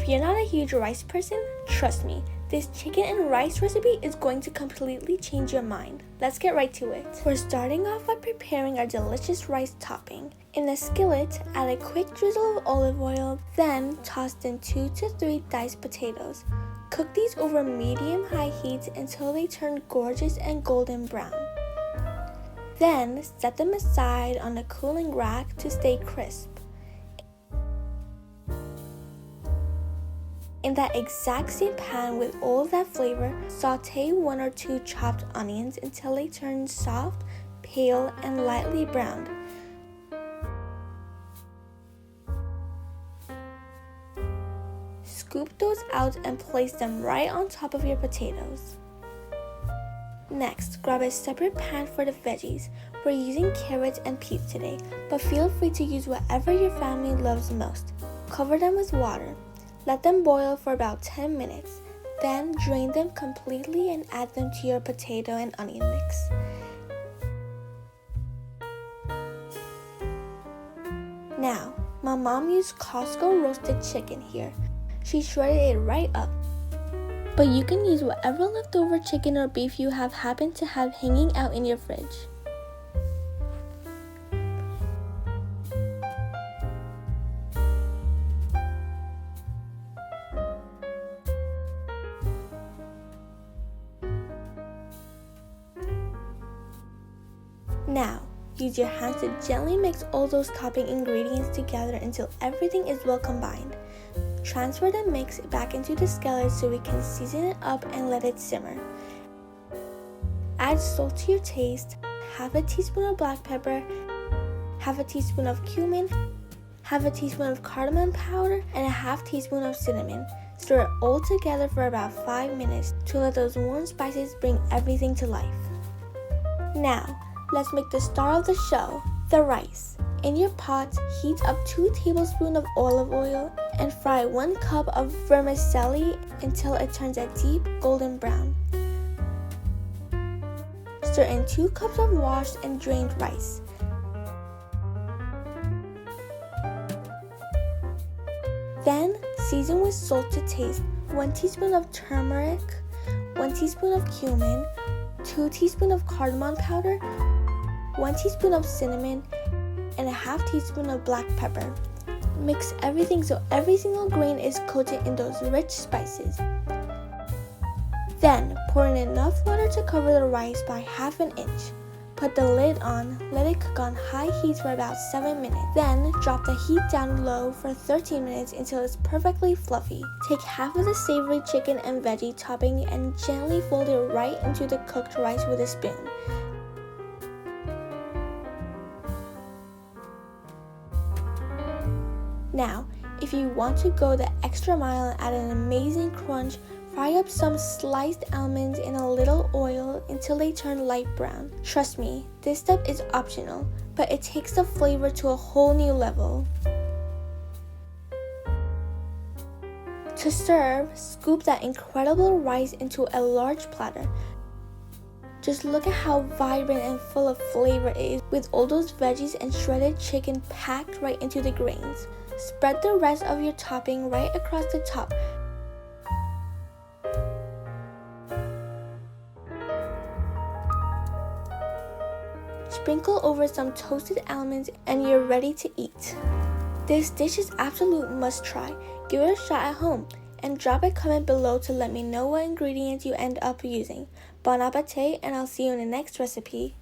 If you're not a huge rice person, trust me, this chicken and rice recipe is going to completely change your mind. Let's get right to it. We're starting off by preparing our delicious rice topping. In a skillet, add a quick drizzle of olive oil, then toss in 2 to 3 diced potatoes. Cook these over medium-high heat until they turn gorgeous and golden brown. Then set them aside on a cooling rack to stay crisp. In that exact same pan with all of that flavor, sauté 1 or 2 chopped onions until they turn soft, pale, and lightly browned. Scoop those out and place them right on top of your potatoes. Next, grab a separate pan for the veggies. We're using carrots and peas today, but feel free to use whatever your family loves most. Cover them with water. Let them boil for about 10 minutes. Then drain them completely and add them to your potato and onion mix. Now, my mom used Costco roasted chicken here. She shredded it right up. But you can use whatever leftover chicken or beef you happen to have hanging out in your fridge. Now, use your hands to gently mix all those topping ingredients together until everything is well combined. Transfer the mix back into the skillet so we can season it up and let it simmer. Add salt to your taste, half a teaspoon of black pepper, half a teaspoon of cumin, half a teaspoon of cardamom powder, and a half teaspoon of cinnamon. Stir it all together for about 5 minutes to let those warm spices bring everything to life. Now, let's make the star of the show, the rice. In your pot, heat up 2 tablespoons of olive oil and fry 1 cup of vermicelli until it turns a deep golden brown. Stir in 2 cups of washed and drained rice. Then, season with salt to taste, 1 teaspoon of turmeric, 1 teaspoon of cumin, 2 teaspoons of cardamom powder, 1 teaspoon of cinnamon, and a half teaspoon of black pepper. Mix everything so every single grain is coated in those rich spices. Then, pour in enough water to cover the rice by ½ inch. Put the lid on, let it cook on high heat for about 7 minutes. Then, drop the heat down low for 13 minutes until it's perfectly fluffy. Take half of the savory chicken and veggie topping and gently fold it right into the cooked rice with a spoon. Now, if you want to go the extra mile and add an amazing crunch, fry up some sliced almonds in a little oil until they turn light brown. Trust me, this step is optional, but it takes the flavor to a whole new level. To serve, scoop that incredible rice into a large platter. Just look at how vibrant and full of flavor it is with all those veggies and shredded chicken packed right into the grains. Spread the rest of your topping right across the top. Sprinkle over some toasted almonds and you're ready to eat. This dish is absolute must try. Give it a shot at home and drop a comment below to let me know what ingredients you end up using. Bon appetit, and I'll see you in the next recipe.